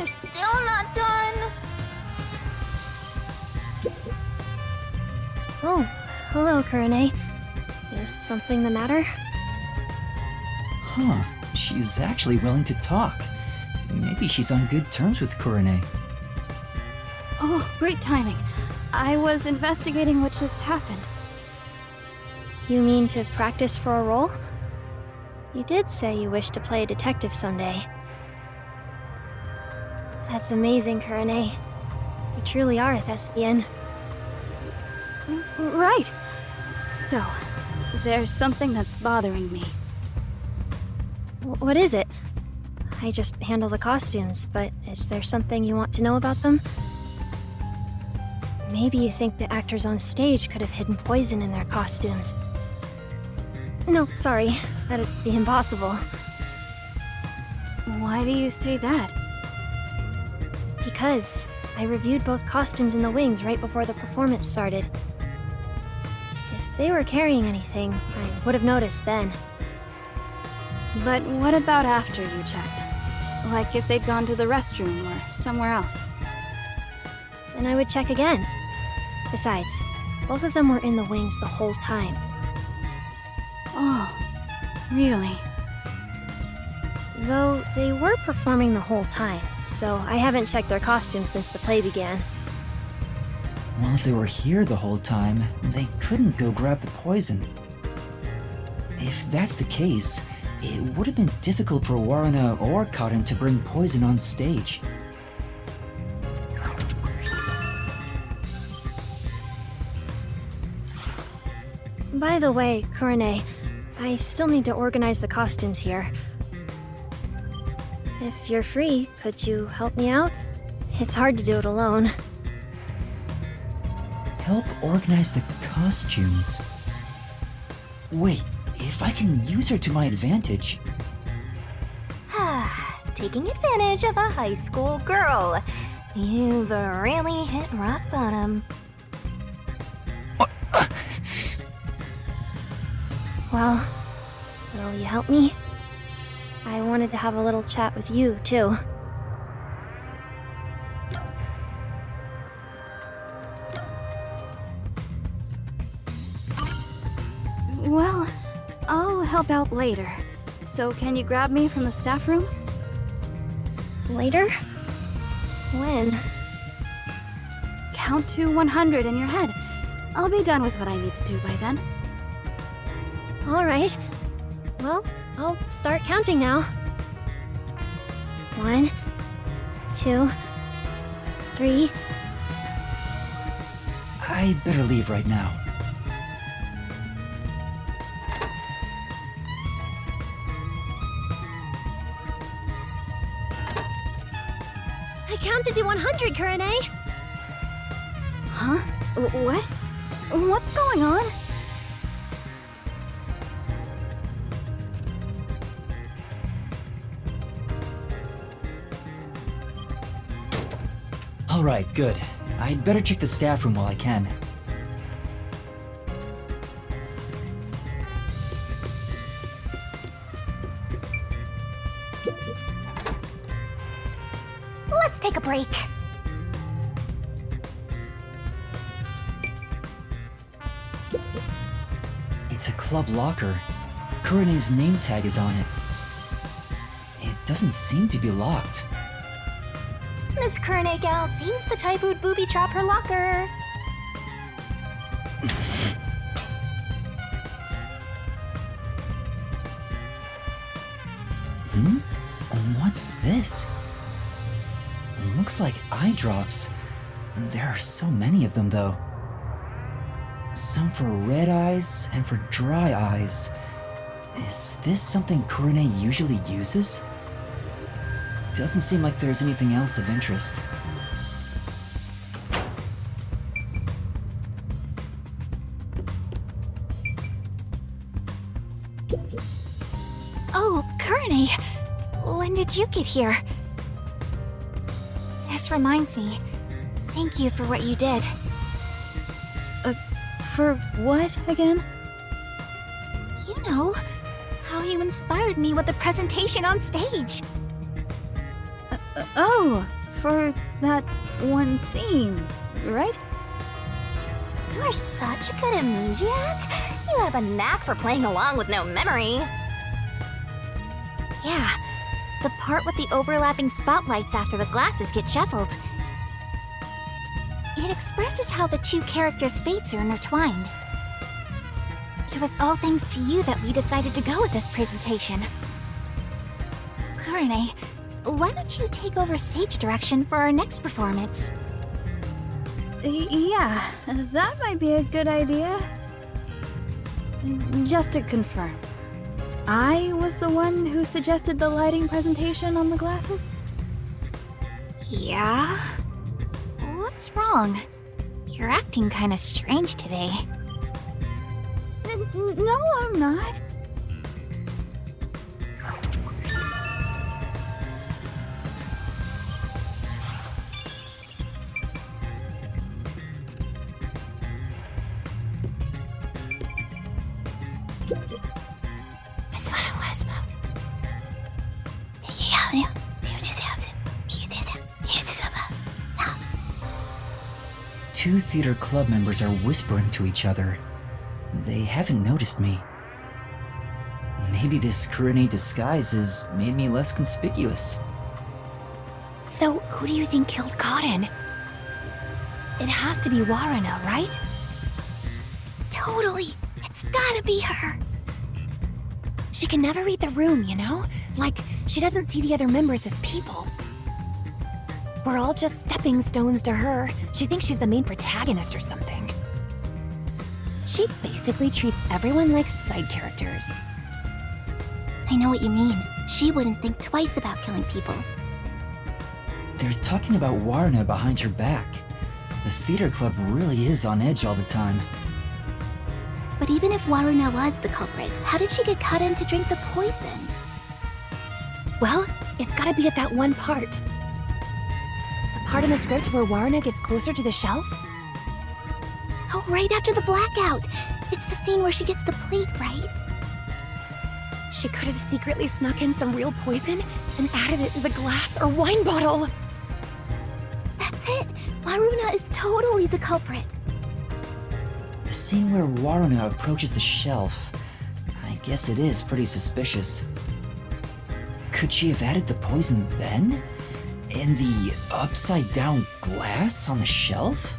you still not done? Oh, hello, Kurane. Is something the matter? Huh, she's actually willing to talk. Maybe she's on good terms with Kurane. Oh, great timing. I was investigating what just happened. You mean to practice for a role? You did say you wish to play a detective someday. That's amazing, Kurane. You truly are a thespian. Right. So, there's something that's bothering me. What is it? I just handle the costumes, but is there something you want to know about them? Maybe you think the actors on stage could have hidden poison in their costumes. No, sorry. That'd be impossible. Why do you say that? Because I reviewed both costumes in the wings right before the performance started. If they were carrying anything, I would have noticed then. But what about after you checked? Like if they'd gone to the restroom or somewhere else? Then I would check again. Besides, both of them were in the wings the whole time. Oh, really? Though they were performing the whole time, so I haven't checked their costumes since the play began. Well, if they were here the whole time, they couldn't go grab the poison. If that's the case, it would have been difficult for Warana or Cotton to bring poison on stage. By the way, Kurane, I still need to organize the costumes here. If you're free, could you help me out? It's hard to do it alone. Help organize the costumes. Wait, if I can use her to my advantage. Taking advantage of a high school girl. You've really hit rock bottom. Well, will you help me? I wanted to have a little chat with you, too. Well, I'll help out later. So can you grab me from the staff room? Later? When? Count to 100 in your head. I'll be done with what I need to do by then. All right. Well, I'll start counting now. 1, 2, 3. I better leave right now. I counted to 100, Kurane! Huh? What? What's going on? Alright, good. I'd better check the staff room while I can. Let's take a break. It's a club locker. Kurane's name tag is on it. It doesn't seem to be locked. This Kurane gal seems the type who'd booby trap her locker. What's this? Looks like eye drops. There are so many of them, though. Some for red eyes and for dry eyes. Is this something Kurane usually uses? Doesn't seem like there's anything else of interest. Oh, Kurane! When did you get here? This reminds me. Thank you for what you did. For what again? You know, how you inspired me with the presentation on stage. Oh, for that one scene, right? You're such a good amnesiac. You have a knack for playing along with no memory. Yeah, the part with the overlapping spotlights after the glasses get shuffled. It expresses how the two characters' fates are intertwined. It was all thanks to you that we decided to go with this presentation. Kurene, why don't you take over stage direction for our next performance? Yeah, that might be a good idea. Just to confirm, I was the one who suggested the lighting presentation on the glasses? Yeah? What's wrong? You're acting kinda strange today. No, I'm not. Two theater club members are whispering to each other. They haven't noticed me. Maybe this Kurene disguise has made me less conspicuous. So, who do you think killed Karin? It has to be Waruna, right? Totally! It's gotta be her! She can never read the room, you know? Like, she doesn't see the other members as people. We're all just stepping stones to her. She thinks she's the main protagonist or something. She basically treats everyone like side characters. I know what you mean. She wouldn't think twice about killing people. They're talking about Waruna behind her back. The theater club really is on edge all the time. But even if Waruna was the culprit, how did she get Karin to drink the poison? Well, it's gotta be at that one part. The part in the script where Waruna gets closer to the shelf? Oh, right after the blackout! It's the scene where she gets the plate, right? She could have secretly snuck in some real poison and added it to the glass or wine bottle. That's it! Waruna is totally the culprit. The scene where Waruna approaches the shelf, I guess it is pretty suspicious. Could she have added the poison then? In the upside-down glass on the shelf?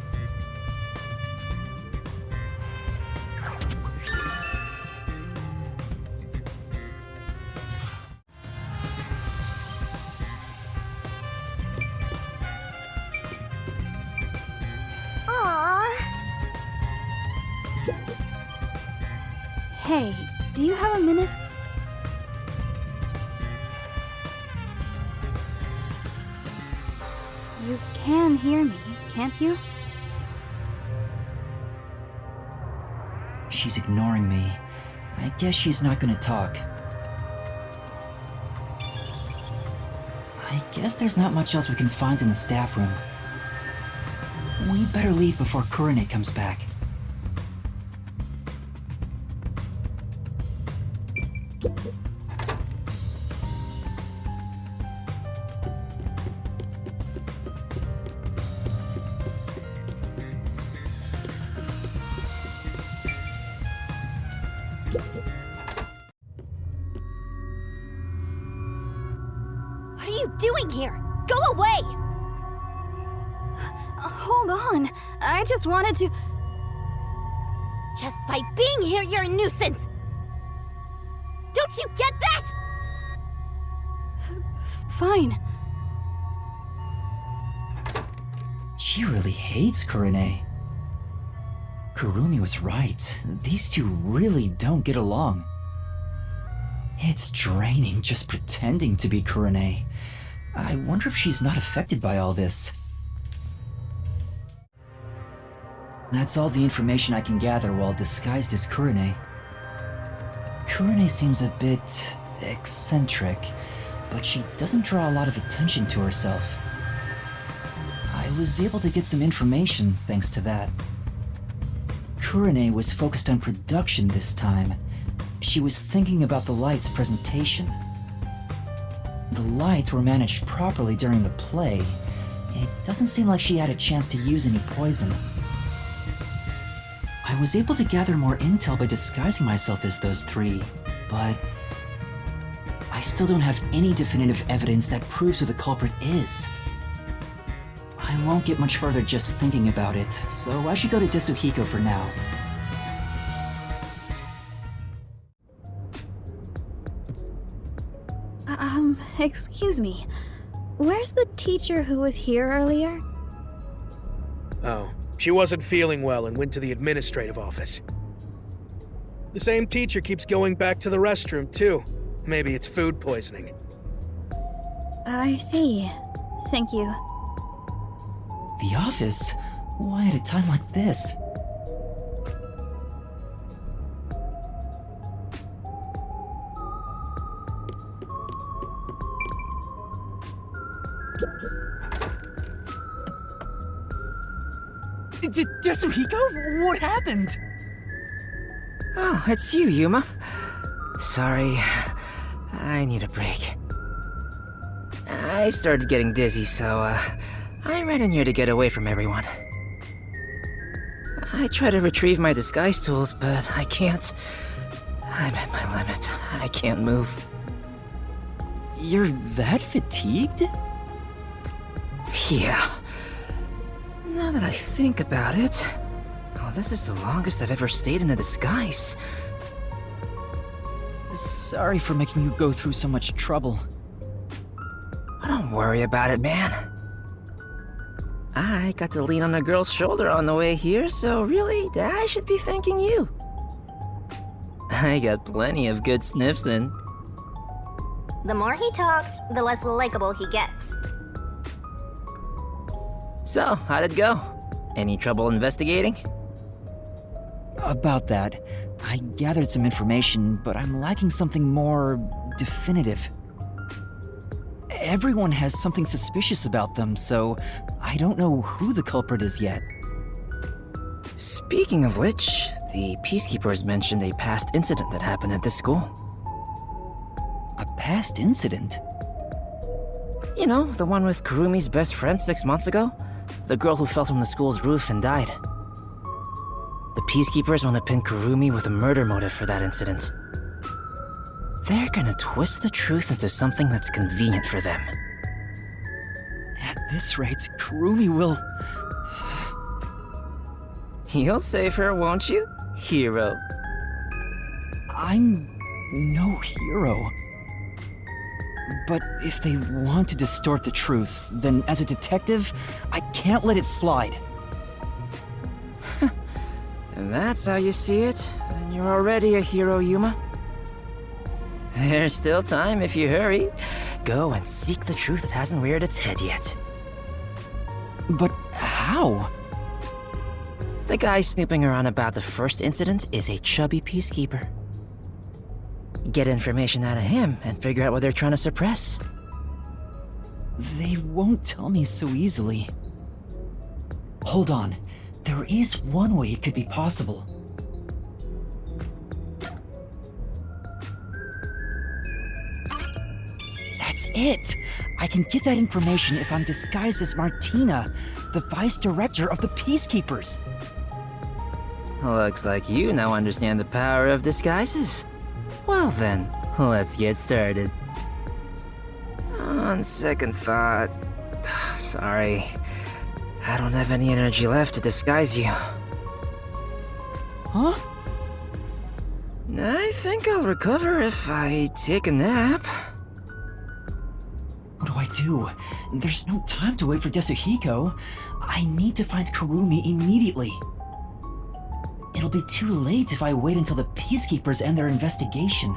Hey, do you have a minute? You can hear me, can't you? She's ignoring me. I guess she's not gonna talk. I guess there's not much else we can find in the staff room. We better leave before Kurene comes back. What are you doing here? Go away! Hold on. I just wanted to... Just by being here, you're a nuisance! Don't you get that? Fine. She really hates Kurene. Kurumi was right. These two really don't get along. It's draining just pretending to be Kurene. I wonder if she's not affected by all this. That's all the information I can gather while disguised as Kurene. Kurene seems a bit eccentric, but she doesn't draw a lot of attention to herself. I was able to get some information thanks to that. Kurene was focused on production this time. She was thinking about the light's presentation. The the lights were managed properly during the play, it doesn't seem like she had a chance to use any poison. I was able to gather more intel by disguising myself as those three, but I still don't have any definitive evidence that proves who the culprit is. I won't get much further just thinking about it, so I should go to Desuhiko for now. Excuse me. Where's the teacher who was here earlier? Oh, she wasn't feeling well and went to the administrative office. The same teacher keeps going back to the restroom, too. Maybe it's food poisoning. I see. Thank you. The office? Why at a time like this? Desuhiko? What happened? Oh, it's you, Yuma. Sorry, I need a break. I started getting dizzy, so I ran in here to get away from everyone. I try to retrieve my disguise tools, but I can't. I'm at my limit. I can't move. You're that fatigued? Yeah. Now that I think about it, this is the longest I've ever stayed in a disguise. Sorry for making you go through so much trouble. Don't worry about it, man. I got to lean on a girl's shoulder on the way here, so really, I should be thanking you. I got plenty of good sniffs in. The more he talks, the less likable he gets. So, how'd it go? Any trouble investigating? About that, I gathered some information, but I'm lacking something more definitive. Everyone has something suspicious about them, so I don't know who the culprit is yet. Speaking of which, the Peacekeepers mentioned a past incident that happened at this school. A past incident? You know, the one with Kurumi's best friend 6 months ago? The girl who fell from the school's roof and died. The Peacekeepers want to pin Kurumi with a murder motive for that incident. They're gonna twist the truth into something that's convenient for them. At this rate, Kurumi will... You'll save her, won't you, hero? I'm no hero. But if they want to distort the truth, then as a detective, I can't let it slide. And that's how you see it, then you're already a hero, Yuma. There's still time if you hurry. Go and seek the truth that hasn't reared its head yet. But how? The guy snooping around about the first incident is a chubby peacekeeper. Get information out of him and figure out what they're trying to suppress. They won't tell me so easily. Hold on. There is one way it could be possible. That's it! I can get that information if I'm disguised as Martina, the vice director of the Peacekeepers. Looks like you now understand the power of disguises. Well then, let's get started. On second thought... Sorry. I don't have any energy left to disguise you. Huh? I think I'll recover if I take a nap. What do I do? There's no time to wait for Desuhiko. I need to find Kurumi immediately. It'll be too late if I wait until the Peacekeepers end their investigation.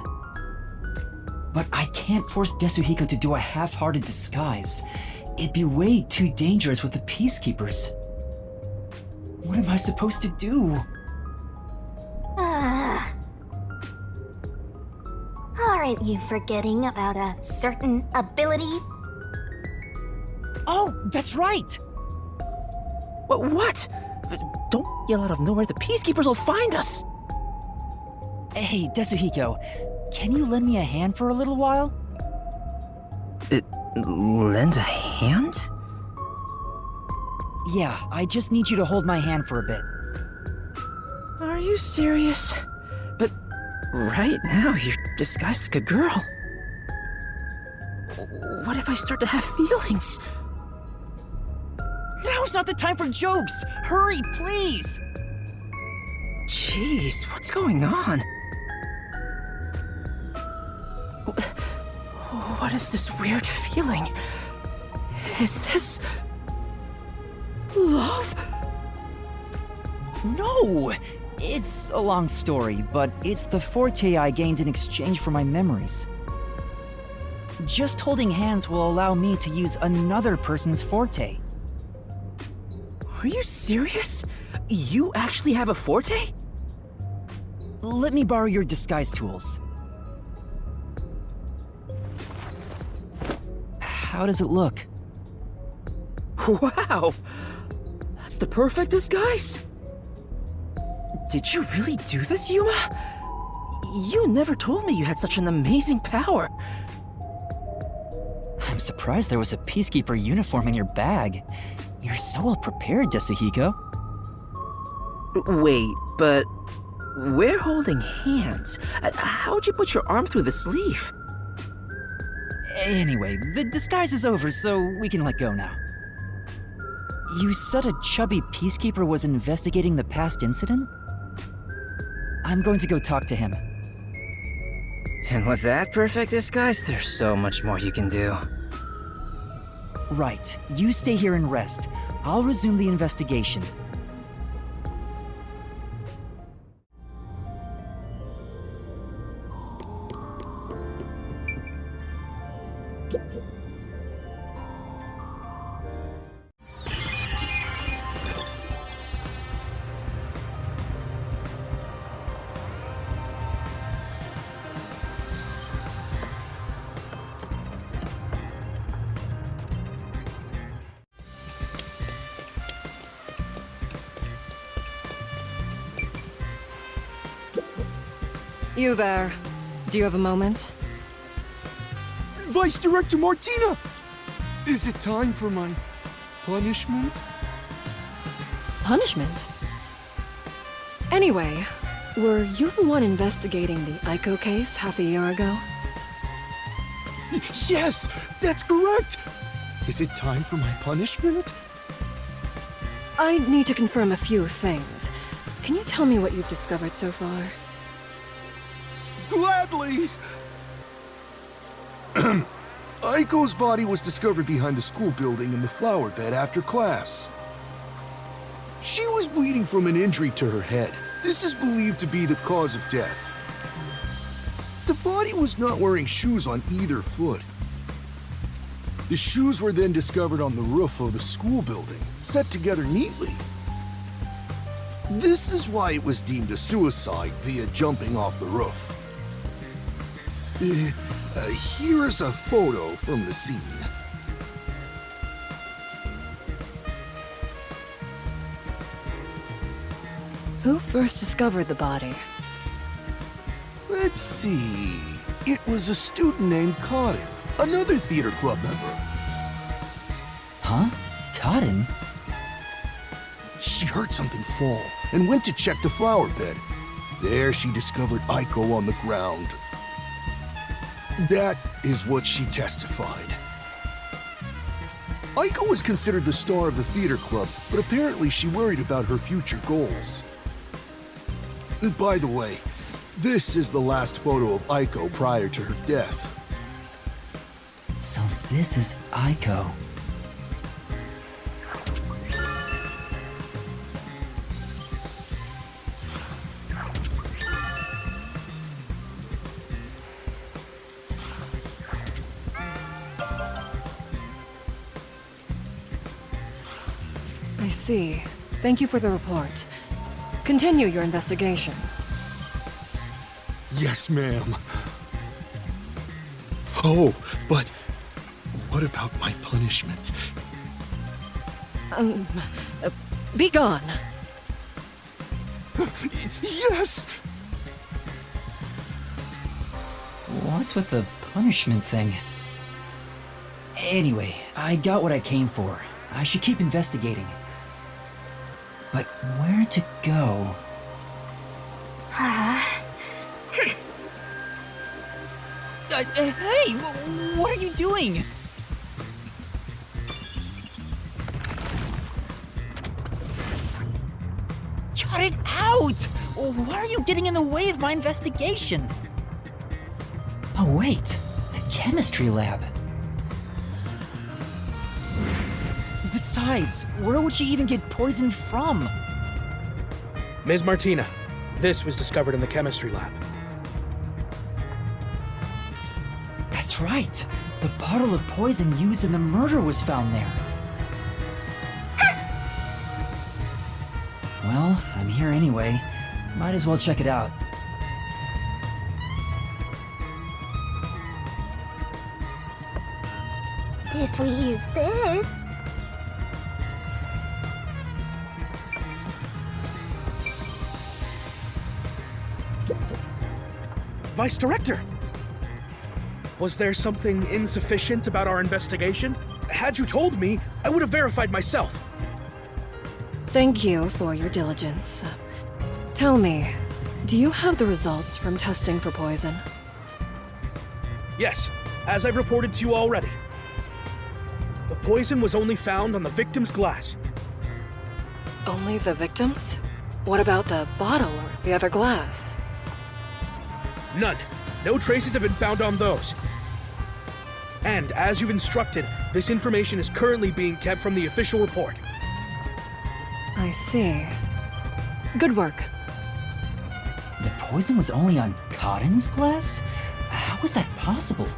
But I can't force Desuhiko to do a half-hearted disguise. It'd be way too dangerous with the Peacekeepers. What am I supposed to do? Aren't you forgetting about a certain ability? Oh, that's right! What? Don't yell out of nowhere, the Peacekeepers will find us! Hey, Desuhiko, can you lend me a hand for a little while? Lend a hand? Yeah, I just need you to hold my hand for a bit. Are you serious? But right now, you're disguised like a girl. What if I start to have feelings? Now's not the time for jokes! Hurry, please! Jeez, what's going on? What is this weird feeling? Is this... love? No! It's a long story, but it's the forte I gained in exchange for my memories. Just holding hands will allow me to use another person's forte. Are you serious? You actually have a forte? Let me borrow your disguise tools. How does it look? Wow! That's the perfect disguise! Did you really do this, Yuma? You never told me you had such an amazing power. I'm surprised there was a peacekeeper uniform in your bag. You're so well prepared, Yasuhiko. Wait, but we're holding hands. How'd you put your arm through the sleeve? Anyway, the disguise is over, so we can let go now. You said a chubby peacekeeper was investigating the past incident? I'm going to go talk to him. And with that perfect disguise, there's so much more you can do. Right. You stay here and rest. I'll resume the investigation. You there. Do you have a moment? Vice Director Martina! Is it time for my punishment? Punishment? Anyway, were you the one investigating the Aiko case half a year ago? Yes, that's correct! Is it time for my punishment? I need to confirm a few things. Can you tell me what you've discovered so far? Gladly! Aiko's body was discovered behind the school building in the flower bed after class. She was bleeding from an injury to her head. This is believed to be the cause of death. The body was not wearing shoes on either foot. The shoes were then discovered on the roof of the school building, set together neatly. This is why it was deemed a suicide via jumping off the roof. Here is a photo from the scene. Who first discovered the body? Let's see. It was a student named Cotton, another theater club member. Huh? Cotton? She heard something fall and went to check the flower bed. There she discovered Aiko on the ground. That is what she testified. Aiko was considered the star of the theater club, but apparently she worried about her future goals. And by the way, this is the last photo of Aiko prior to her death. So this is Aiko. I see. Thank you for the report. Continue your investigation. Yes, ma'am. Oh, but what about my punishment? Be gone. Yes! What's with the punishment thing? Anyway, I got what I came for. I should keep investigating. But where to go? Hey, what are you doing? Cut it out! Why are you getting in the way of my investigation? Oh wait, the chemistry lab. Besides, where would she even get poison from? Ms. Martina, this was discovered in the chemistry lab. That's right. The bottle of poison used in the murder was found there. Well, I'm here anyway. Might as well check it out. If we use this... Vice Director! Was there something insufficient about our investigation? Had you told me, I would have verified myself. Thank you for your diligence. Tell me, do you have the results from testing for poison? Yes, as I've reported to you already. The poison was only found on the victim's glass. Only the victims? What about the bottle or the other glass? None. No traces have been found on those. And as you've instructed, this information is currently being kept from the official report. I see. Good work. The poison was only on Cotton's glass? How was that possible?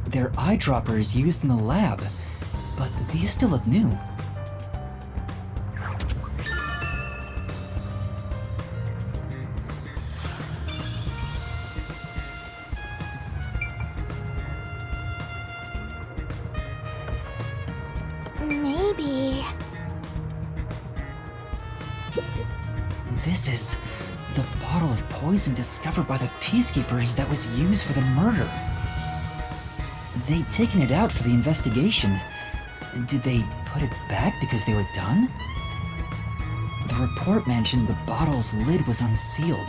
They're eyedroppers used in the lab, but these still look new. Maybe... This is the bottle of poison discovered by the Peacekeepers that was used for the murder. They'd taken it out for the investigation. Did they put it back because they were done? The report mentioned the bottle's lid was unsealed.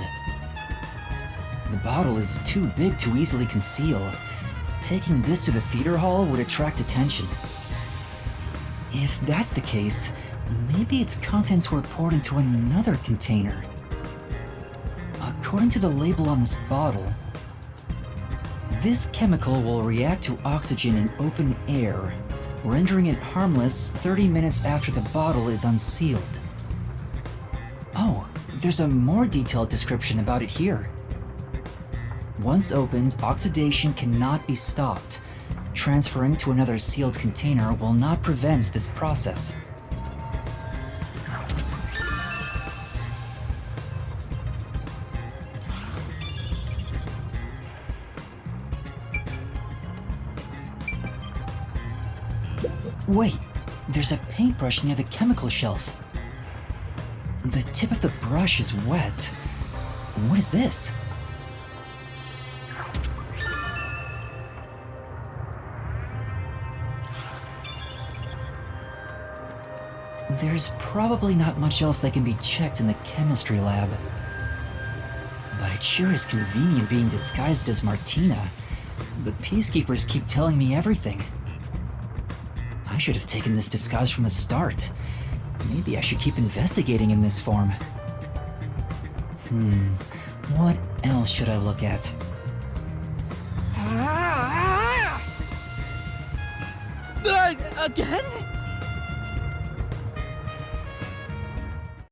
The bottle is too big to easily conceal. Taking this to the theater hall would attract attention. If that's the case, maybe its contents were poured into another container. According to the label on this bottle, this chemical will react to oxygen in open air, rendering it harmless 30 minutes after the bottle is unsealed. Oh, there's a more detailed description about it here. Once opened, oxidation cannot be stopped. Transferring to another sealed container will not prevent this process. Wait, there's a paintbrush near the chemical shelf. The tip of the brush is wet. What is this? There's probably not much else that can be checked in the chemistry lab. But it sure is convenient being disguised as Martina. The Peacekeepers keep telling me everything. I should have taken this disguise from the start. Maybe I should keep investigating in this form. What else should I look at? Again?